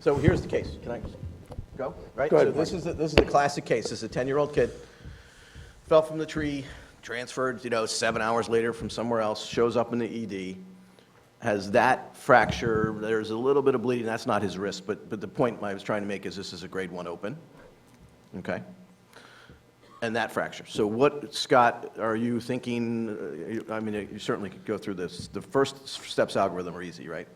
So here's the case. Can I go? Right? Go ahead, So this is the classic case. This is a 10-year-old kid, fell from the tree, transferred, 7 hours later from somewhere else, shows up in the ED, has that fracture. There's a little bit of bleeding. That's not his wrist, but the point I was trying to make is this is a grade 1 open, okay? And that fracture. So what, Scott, are you thinking? I mean, you certainly could go through this. The first steps algorithm are easy, right?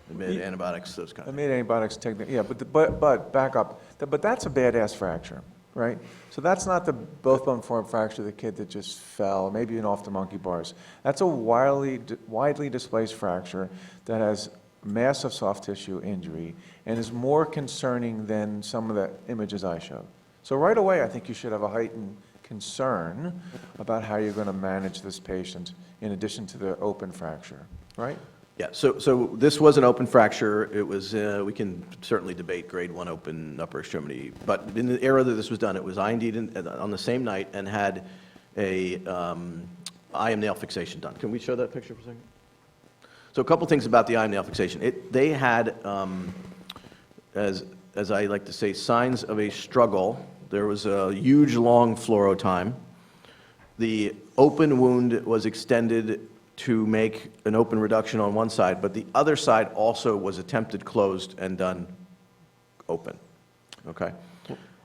Admitted antibiotics, those kind of things. Admitted antibiotics, technically, yeah, but back up. But that's a badass fracture, right? So that's not the both bone form fracture of the kid that just fell, maybe even off the monkey bars. That's a widely displaced fracture that has massive soft tissue injury and is more concerning than some of the images I showed. So right away, I think you should have a heightened concern about how you're going to manage this patient in addition to the open fracture, right? Yeah, so this was an open fracture. It was, we can certainly debate grade 1 open upper extremity, but in the era that this was done, it was IND'd on the same night and had a IM nail fixation done. Can we show that picture for a second? So a couple things about the IM nail fixation. They had, as I like to say, signs of a struggle. There was a huge long fluoro time. The open wound was extended to make an open reduction on one side, but the other side also was attempted closed and done open, okay?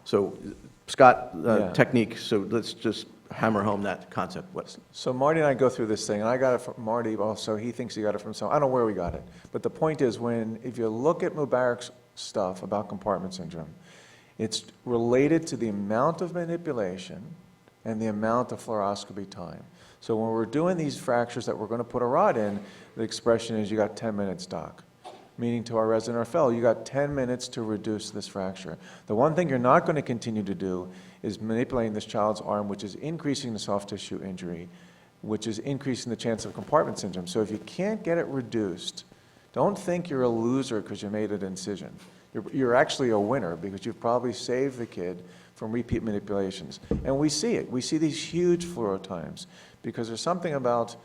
So, Scott, technique, so let's just hammer home that concept. So Marty and I go through this thing, and I got it from Marty also. He thinks he got it from some, I don't know where we got it. But the point is, if you look at Mubarak's stuff about compartment syndrome, it's related to the amount of manipulation and the amount of fluoroscopy time. So when we're doing these fractures that we're going to put a rod in, the expression is you got 10 minutes, doc. Meaning to our resident or fellow, you got 10 minutes to reduce this fracture. The one thing you're not going to continue to do is manipulating this child's arm, which is increasing the soft tissue injury, which is increasing the chance of compartment syndrome. So if you can't get it reduced, don't think you're a loser because you made an incision. You're actually a winner because you've probably saved the kid from repeat manipulations. And we see it. We see these huge fluoro times because there's something about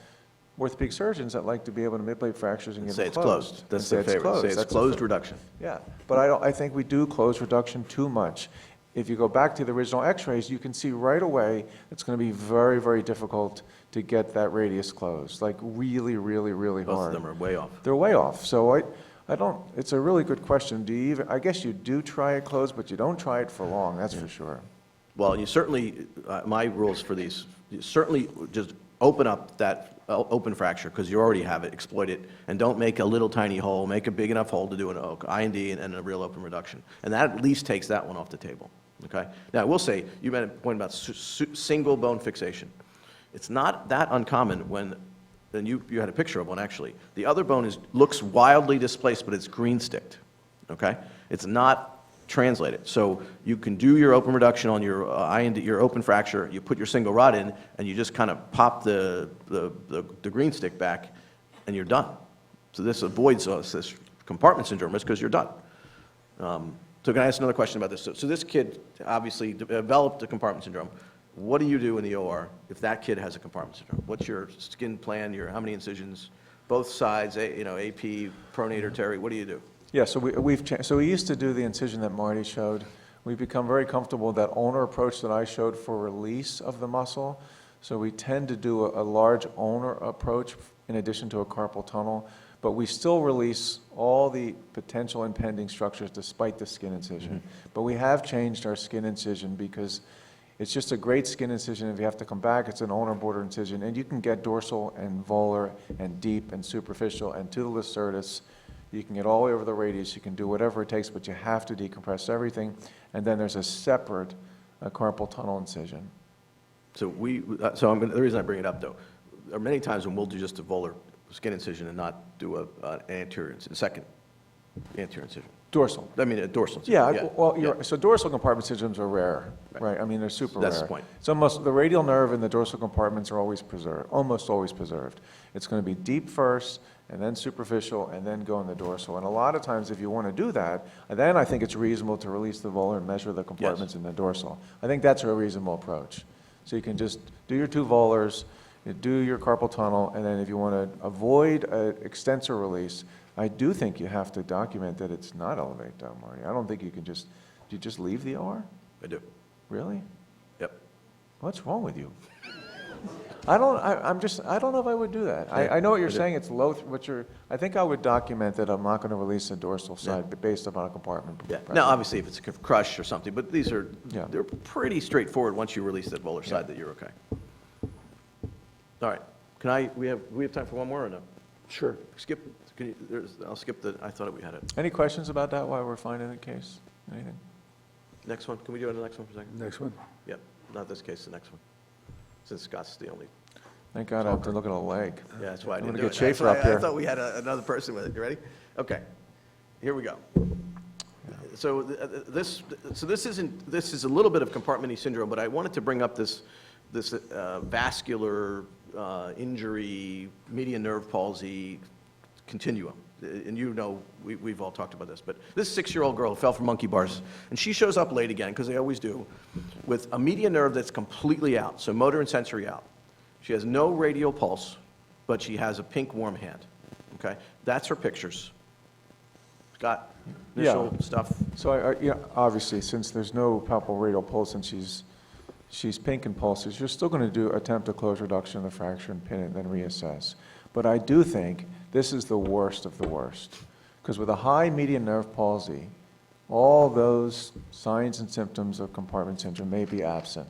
orthopedic surgeons that like to be able to manipulate fractures and get them closed. Closed. That's their favorite. Say it's closed reduction. Yeah, but I think we do closed reduction too much. If you go back to the original x-rays, you can see right away it's going to be very, very difficult to get that radius closed, like really, really, really hard. Both of them are way off. They're way off. So I don't, it's a really good question. Do you even, I guess you do try it closed, but you don't try it for long, that's for sure. Well, you certainly, my rules for these, you certainly just open up that open fracture because you already have it, exploit it, and don't make a little tiny hole, make a big enough hole to do an IND and a real open reduction. And that at least takes that one off the table, okay? Now, I will say, you made a point about single bone fixation. It's not that uncommon when, and you had a picture of one actually. The other bone looks wildly displaced, but it's green sticked, okay? It's not translated. So you can do your open reduction on your IND, your open fracture, you put your single rod in, and you just kind of pop the green stick back, and you're done. So this avoids this compartment syndrome risk because you're done. So can I ask another question about this? So this kid obviously developed a compartment syndrome. What do you do in the OR if that kid has a compartment syndrome? What's your skin plan, how many incisions, both sides, AP, pronator, Terry, what do you do? Yeah, so we've changed. So we used to do the incision that Marty showed. We've become very comfortable with that ulnar approach that I showed for release of the muscle. So we tend to do a large ulnar approach in addition to a carpal tunnel, but we still release all the potential impending structures despite the skin incision. Mm-hmm. But we have changed our skin incision because it's just a great skin incision. If you have to come back, it's an ulnar border incision, and you can get dorsal and volar and deep and superficial and to the lacertus. You can get all the way over the radius, you can do whatever it takes, but you have to decompress everything. And then there's a separate carpal tunnel incision. So the reason I bring it up though, there are many times when we'll do just a volar skin incision and not do an anterior incision, second anterior incision. Dorsal. I mean a dorsal incision. Yeah, well, so dorsal compartment incisions are rare, right? I mean, they're super rare. That's the point. So the radial nerve and the dorsal compartments are always preserved, almost always preserved. It's going to be deep first, and then superficial, and then go in the dorsal. And a lot of times, if you want to do that, then I think it's reasonable to release the volar and measure the compartments in the dorsal. I think that's a reasonable approach. So you can just do your 2 volars, you do your carpal tunnel, and then if you want to avoid an extensor release, I do think you have to document that it's not elevate though, Marty. I don't think you can just, do you just leave the OR? I do. Really? Yep. What's wrong with you? I don't know if I would do that. I know what you're saying, it's low, I think I would document that I'm not going to release the dorsal side based upon a compartment. Yeah. Now, obviously, if it's a crush or something, but these are, Yeah. they're pretty straightforward once you release that volar side that you're okay. All right. We have time for one more or no? Sure. Skip, I'll skip I thought we had it. Any questions about that while we're finding the case? Anything? Next one, can we do it the next one for a second? Next one. Yep, not this case, the next one. Since Scott's the only, Thank God I have to look at a leg. yeah, that's why I I'm didn't gonna do get it. That's Schaefer why up here. I thought we had another person with it. You ready? Okay, here we go. So this is a little bit of compartment syndrome, but I wanted to bring up this vascular injury, median nerve palsy continuum. And you know, we've all talked about this, but this 6-year-old girl fell from monkey bars, and she shows up late again, because they always do, with a median nerve that's completely out, so motor and sensory out. She has no radial pulse, but she has a pink warm hand, okay? That's her pictures. Got initial stuff? So, yeah, obviously, since there's no palpable radial pulse and she's pink and pulses, you're still going to attempt a close reduction of the fracture and pin it and then reassess. But I do think this is the worst of the worst, because with a high median nerve palsy, all those signs and symptoms of compartment syndrome may be absent.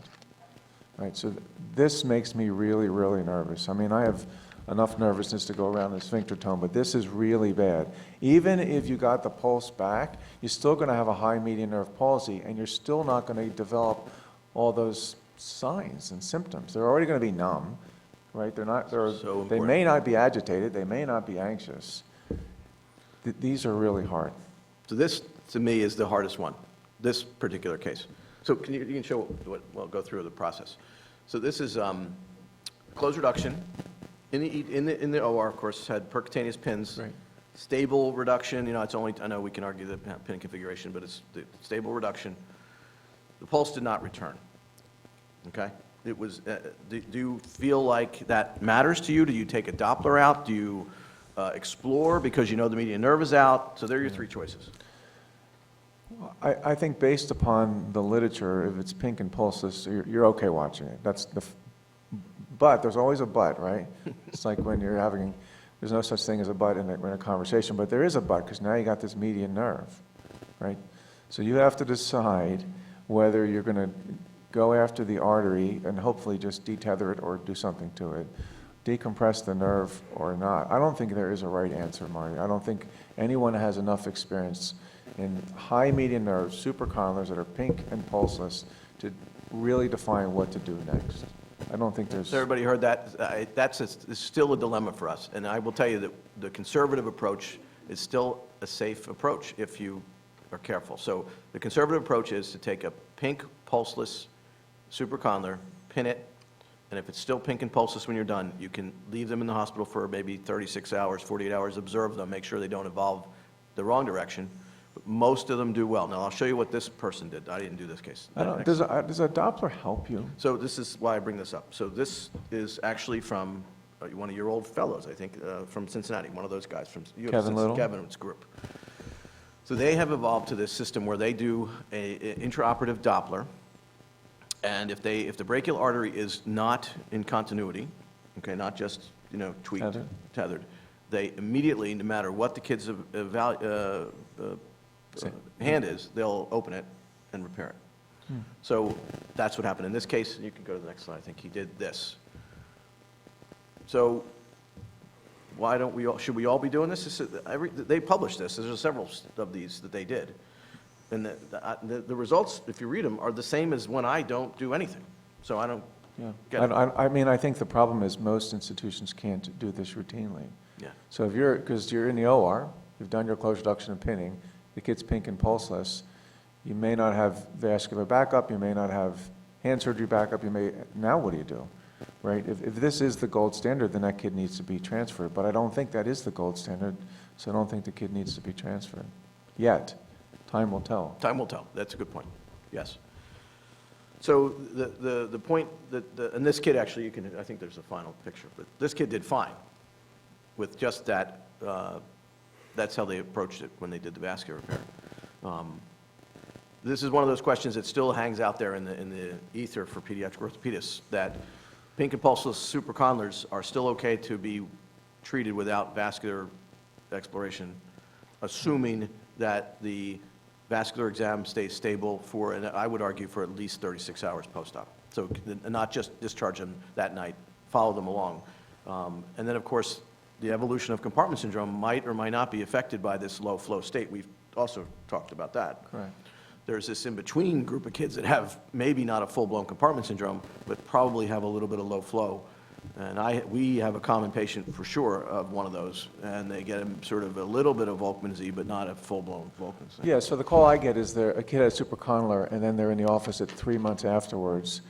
Right, so this makes me really, really nervous. I mean, I have enough nervousness to go around the sphincter tone, but this is really bad. Even if you got the pulse back, you're still going to have a high median nerve palsy, and you're still not going to develop all those signs and symptoms. They're already going to be numb, right? They important. may not be agitated, they may not be anxious. These are really hard. So this, to me, is the hardest one, this particular case. So you can show we'll go through the process. So this is close reduction. In the OR, of course, had percutaneous pins. Right. Stable reduction, it's only, I know we can argue the pin configuration, but it's the stable reduction. The pulse did not return, okay? It was, do you feel like that matters to you? Do you take a Doppler out? Do you explore because you know the median nerve is out? So there are your 3 choices. I think based upon the literature, if it's pink and pulseless, you're okay watching it. But there's always a but, right? It's like when you're there's no such thing as a but in a conversation, but there is a but, because now you got this median nerve, right? So you have to decide whether you're going to go after the artery and hopefully just detether it or do something to it, decompress the nerve or not. I don't think there is a right answer, Marty. I don't think anyone has enough experience in high median nerves, supracondyls that are pink and pulseless to really define what to do next. I don't think there's... So everybody heard that? It's still a dilemma for us. And I will tell you that the conservative approach is still a safe approach if you are careful. So the conservative approach is to take a pink pulseless supracondylar, pin it, and if it's still pink and pulseless when you're done, you can leave them in the hospital for maybe 36 hours, 48 hours, observe them, make sure they don't evolve the wrong direction. But most of them do well. Now, I'll show you what this person did. I didn't do this case. Does a Doppler help you? So this is why I bring this up. So this is actually from one of your old fellows, I think, from Cincinnati, one of those guys from Kevin Little? Kevin's group. So they have evolved to this system where they do an intraoperative Doppler, and if the brachial artery is not in continuity, okay, not just tweaked, tethered, they immediately, no matter what the kid's hand is, they'll open it and repair it. So that's what happened in this case. And you can go to the next slide. I think he did this. So why don't we all, should we all be doing this? They published this. There's several of these that they did. And the results, if you read them, are the same as when I don't do anything. So I don't get it. I mean, I think the problem is most institutions can't do this routinely. Yeah. So because you're in the OR, you've done your close reduction and pinning, the kid's pink and pulseless, you may not have vascular backup, you may not have hand surgery backup, now what do you do, right? If this is the gold standard, then that kid needs to be transferred, but I don't think that is the gold standard, so I don't think the kid needs to be transferred yet. Time will tell. Time will tell. That's a good point. Yes. So the point and this kid actually, I think there's a final picture, but this kid did fine with just that that's how they approached it when they did the vascular repair. This is one of those questions that still hangs out there in the ether for pediatric orthopedists, that pink and pulseless supracondylars are still okay to be treated without vascular exploration, assuming that the vascular exam stays stable for, and I would argue, for at least 36 hours post-op. So not just discharge them that night, follow them along. And then, of course, the evolution of compartment syndrome might or might not be affected by this low flow state. We've also talked about that. Correct. There's this in-between group of kids that have maybe not a full-blown compartment syndrome, but probably have a little bit of low flow. And we have a common patient for sure of one of those, and they get sort of a little bit of Volkmann-Z, but not a full-blown Volkmann-Z. Yeah, so the call I get is a kid has supracondylar, and then they're in the office at 3 months afterwards,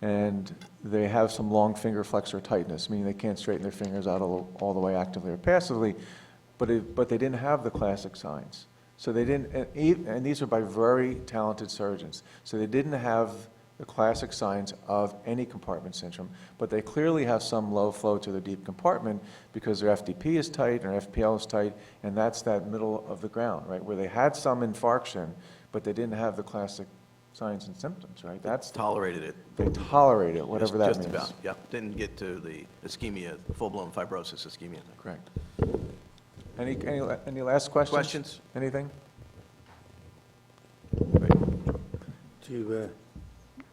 and they have some long finger flexor tightness, meaning they can't straighten their fingers out all the way actively or passively, but they didn't have the classic signs. So they didn't, and these are by very talented surgeons, so they didn't have the classic signs of any compartment syndrome, but they clearly have some low flow to the deep compartment because their FDP is tight and their FPL is tight, and that's that middle of the ground, right, where they had some infarction, but they didn't have the classic signs and symptoms, right? That's Tolerated it. They tolerate it, whatever that means. Just about, yeah. Didn't get to the ischemia, full-blown fibrosis ischemia. Correct. Any last questions? Questions? Anything?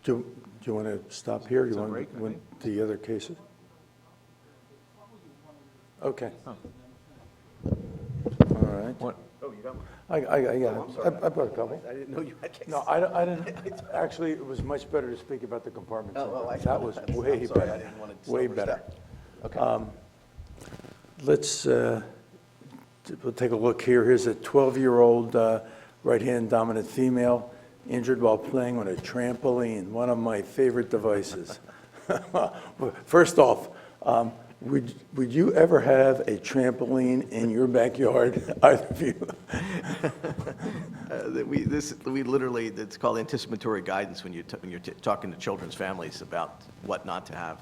Do you want to stop here? It's You a break, I want think. the other cases? Okay. Oh. All right. What? Oh, you got one? I brought a couple. I didn't know you had cases. No, I didn't, actually, it was much better to speak about the compartment. That was way I'm sorry, I better, didn't want to way better. Okay. Let's, we'll take a look here. Here's a 12-year-old right-hand dominant female injured while playing on a trampoline, one of my favorite devices. First off, would you ever have a trampoline in your backyard, either of you? We literally, it's called anticipatory guidance when you're talking to children's families about what not to have.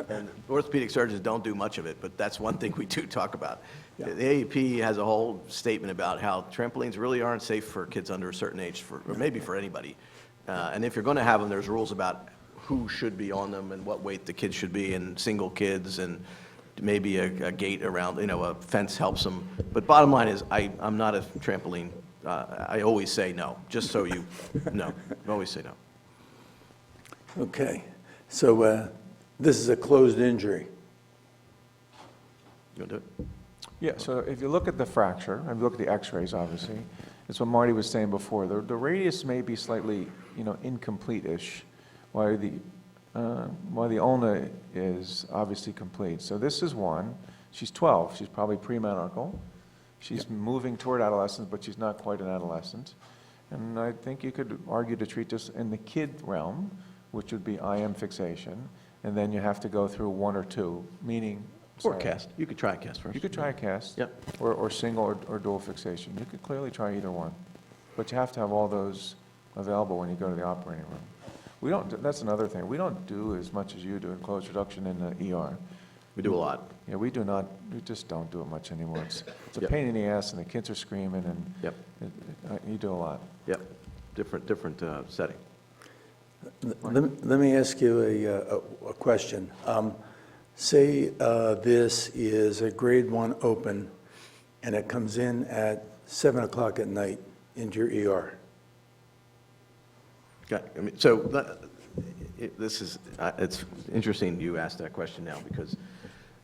And orthopedic surgeons don't do much of it, but that's one thing we do talk about. Yeah. The AAP has a whole statement about how trampolines really aren't safe for kids under a certain age, or maybe for anybody. And if you're going to have them, there's rules about who should be on them and what weight the kids should be, and single kids, and maybe a gate around, a fence helps them. But bottom line is, I'm not a trampoline. I always say no, just so you know. I always say no. Okay, so this is a closed injury. You want to do it? Yeah, so if you look at the fracture, and you look at the x-rays, obviously, it's what Marty was saying before. The radius may be slightly, incomplete-ish, while the ulna is obviously complete. So this is one. She's 12. She's probably premenopausal. She's moving toward adolescence, but she's not quite an adolescent. And I think you could argue to treat this in the kid realm, which would be IM fixation, and then you have to go through one or two, meaning... Or cast. You could try a cast first. You could try a cast. Yep. Or single or dual fixation. You could clearly try either one. But you have to have all those available when you go to the operating room. That's another thing. We don't do as much as you do in closed reduction in the ER. We do a lot. Yeah, we just don't do it much anymore. It's a Yep. pain in the ass, and the kids are screaming, and Yep. You do a lot. Yep. Different setting. Let me ask you a question. Say this is a grade 1 open, and it comes in at 7 o'clock at night into your ER. Okay. So it's interesting you asked that question now, because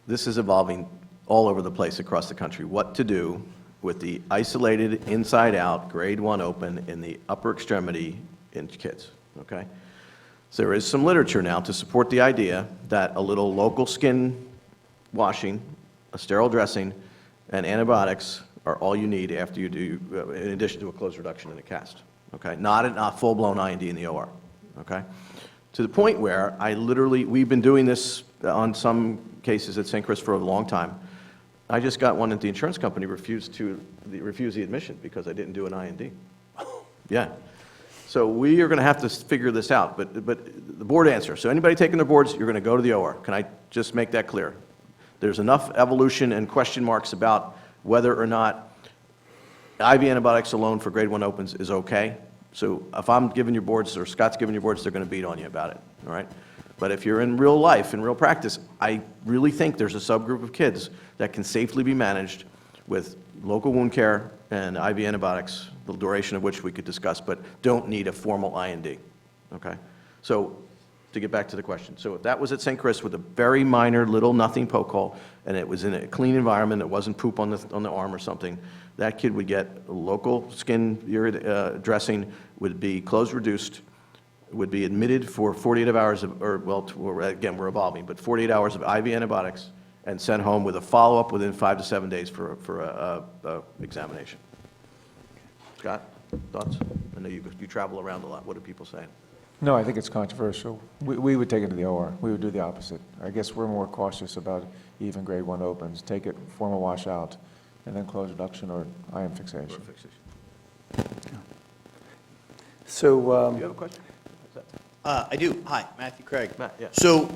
this is evolving all over the place across the country. What to do with the isolated inside-out grade 1 open in the upper extremity in kids, okay? So there is some literature now to support the idea that a little local skin washing, a sterile dressing, and antibiotics are all you need after you do, in addition to a closed reduction and a cast, okay? Not a full-blown IND in the OR, okay? To the point where we've been doing this on some cases at St. Chris for a long time. I just got one that the insurance company refused the admission because I didn't do an IND. Yeah. So we are going to have to figure this out, but the board answer. So anybody taking their boards, you're going to go to the OR. Can I just make that clear? There's enough evolution and question marks about whether or not IV antibiotics alone for grade 1 opens is okay. So if I'm giving you boards or Scott's giving you boards, they're going to beat on you about it, all right? But if you're in real life, in real practice, I really think there's a subgroup of kids that can safely be managed with local wound care and IV antibiotics, the duration of which we could discuss, but don't need a formal IND, okay? So to get back to the question, so if that was at St. Chris with a very minor, little, nothing poke hole, and it was in a clean environment, it wasn't poop on the arm or something, that kid would get a local skin dressing, would be closed reduced, would be admitted for 48 hours of, or well, again, we're evolving, but 48 hours of IV antibiotics, and sent home with a follow-up within 5 to 7 days for a examination. Scott, thoughts? I know you travel around a lot. What are people saying? No, I think it's controversial. We would take it to the OR. We would do the opposite. I guess we're more cautious about even grade 1 opens. Take it, formal washout, and then close reduction or IM fixation. So, Do you have a question? I do. Hi, Matthew Craig. Matt, yeah. So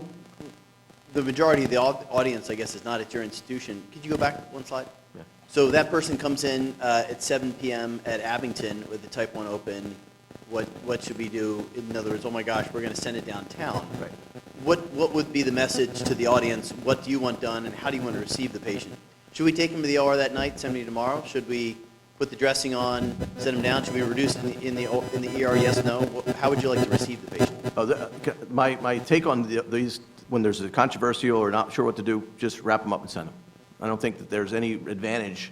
the majority of the audience, I guess, is not at your institution. Could you go back one slide? Yeah. So that person comes in at 7 p.m. at Abington with the type 1 open. What should we do? In other words, oh my gosh, we're going to send it downtown. Right. What would be the message to the audience? What do you want done, and how do you want to receive the patient? Should we take him to the OR that night, send him tomorrow? Should we put the dressing on, send him down? Should we reduce in the ER? Yes, no. How would you like to receive the patient? Oh, my take on these, when there's a controversial or not sure what to do, just wrap them up and send them. I don't think that there's any advantage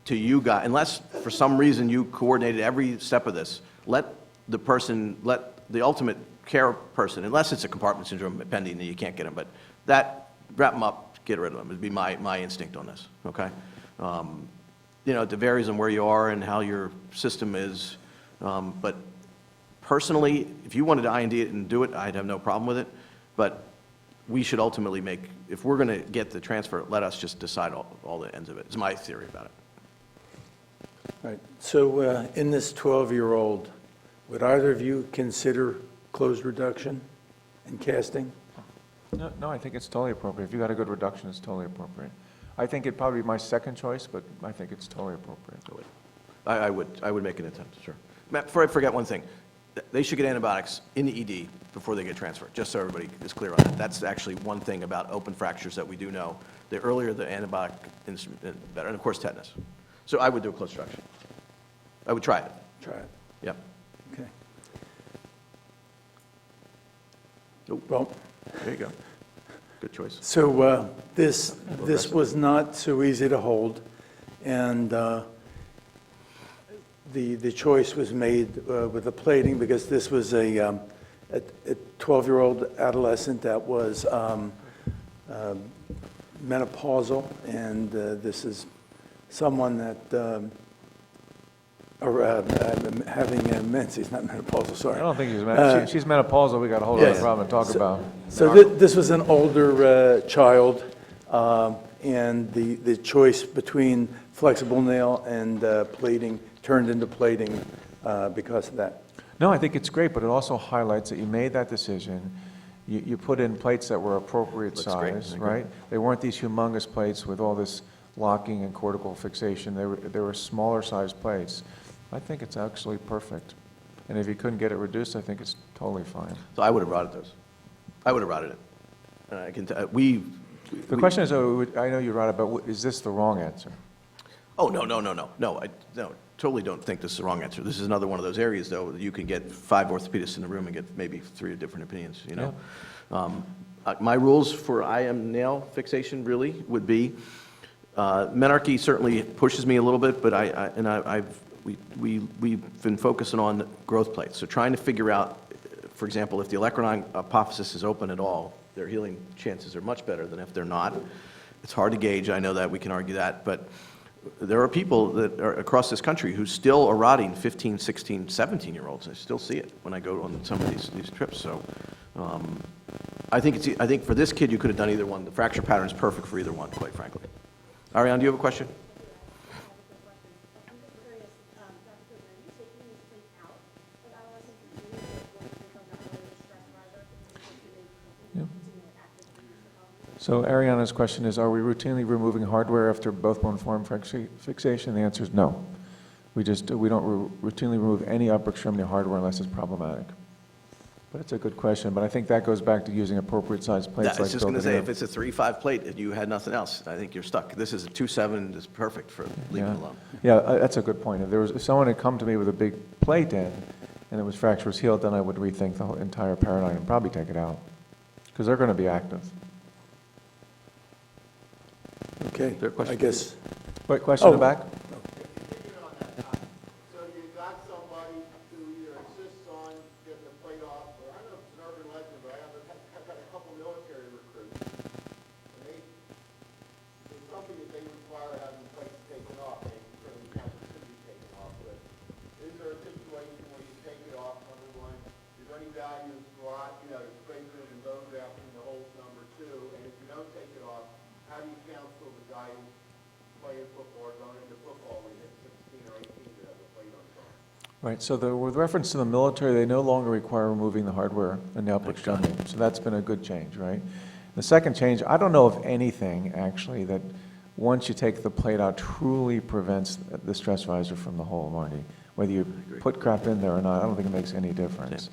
to you guys, unless for some reason you coordinated every step of this. Let the ultimate care person, unless it's a compartment syndrome pending and you can't get them, but wrap them up, get rid of them, would be my instinct on this, okay? You know, it varies on where you are and how your system is, but personally, if you wanted to IND it and do it, I'd have no problem with it, but we should ultimately if we're going to get the transfer, let us just decide all the ends of it. It's my theory about it. right. So in this 12-year-old, would either of you consider closed reduction and casting? No, I think it's totally appropriate. If you got a good reduction, it's totally appropriate. I think it'd probably be my second choice, but I think it's totally appropriate. I would make an attempt, sure. Matt, before I forget one thing, they should get antibiotics in the ED before they get transferred, just so everybody is clear on that. That's actually one thing about open fractures that we do know. The earlier the antibiotic instrument, the better, and of course tetanus. So I would do a close reduction. I would try it. Try it. Yep. Okay. Oh, Well, there you go. Good choice. so this was not so easy to hold, and the choice was made with the plating because this was a 12-year-old adolescent that was menopausal, and this is someone that or having menses, not menopausal, I sorry. don't think she's menopausal. We got a whole other Yes. problem to talk about. So this was an older child, and the choice between flexible nail and plating turned into plating because of that. No, I think it's great, but it also highlights that you made that decision. You put in plates that were appropriate Looks great. size, I agree. right? They weren't these humongous plates with all this locking and cortical fixation. They were smaller sized plates. I think it's actually perfect. And if you couldn't get it reduced, I think it's totally fine. So I would have rotted those. I would have rotted it. I can The question is, I know you wrote it, but is this the wrong answer? Oh, no, I totally don't think this is the wrong answer. This is another one of those areas, though, that you can get 5 orthopedists in the room and get maybe 3 different opinions, you know? My rules for IM nail fixation really would be, menarche certainly pushes me a little bit, but we've been focusing on growth plates. So trying to figure out, for example, if the olecranon apophysis is open at all, their healing chances are much better than if they're not. It's hard to gauge, I know that, we can argue that, but there are people that are across this country who still are rotting 15, 16, 17-year-olds. I still see it when I go on some of these trips. So I think for this kid, you could have done either one. The fracture pattern is perfect for either one, quite frankly. Ariane, do you have a question? So Ariana's question is, are we routinely removing hardware after bone form fixation? The answer is no. We don't routinely remove any upper extremity hardware unless it's problematic. But it's a good question, but I think that goes back to using appropriate sized I plates was like just going to say, Belvedere. if it's a 3-5 plate and you had nothing else, I think you're stuck. This is a 2-7, it's perfect for leaving Yeah. it alone. Yeah, that's a good point. If someone had come to me with a big plate in, and it was fracture was healed, then I would rethink the whole entire paradigm and probably take it out, because they're going to be active. Okay, there a question? I guess, Wait, question in the Oh. back? Continuing on that topic, so you got somebody who either insists on getting the plate off, or I don't know if it's an urban legend, but I've got a couple military recruits, and there's something that they require having the plates taken off, they certainly counsel should be taken off, but is there a situation where you take it off, number one, is there any value in squat, scraping and bone grafting the holes, number two, and if you don't take it off, how do you counsel the guy who's playing football or going into football when you hit 16 or 18 to have the plate on top? Right, so with reference to the military, they no longer require removing the hardware in the upper extremity. So that's been a good change, right? The second change, I don't know of anything, actually, that once you take the plate out truly prevents the stress riser from the hole, Marty. Whether you put crap in there or not, I don't think it makes any difference.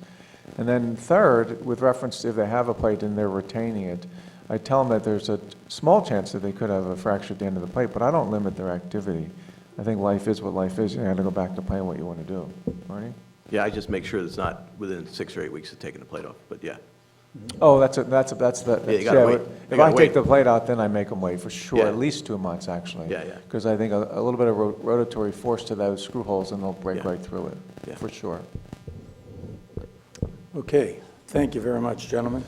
And then third, with reference to if they have a plate and they're retaining it, I tell them that there's a small chance that they could have a fracture at the end of the plate, but I don't limit their activity. I think life is what life is. You got to go back to playing what you want to do. Marty? Yeah, I just make sure it's not within 6 or 8 weeks of taking the plate off, but yeah. Oh, that's the, you gotta wait. You if gotta I take wait. the plate out, then I make them wait for sure, Yeah. at least 2 months, actually. Yeah, yeah. Because I think a little bit of rotatory force to those screw holes and they'll break Yeah. right through it, Yeah. for sure. okay, thank you very much, gentlemen.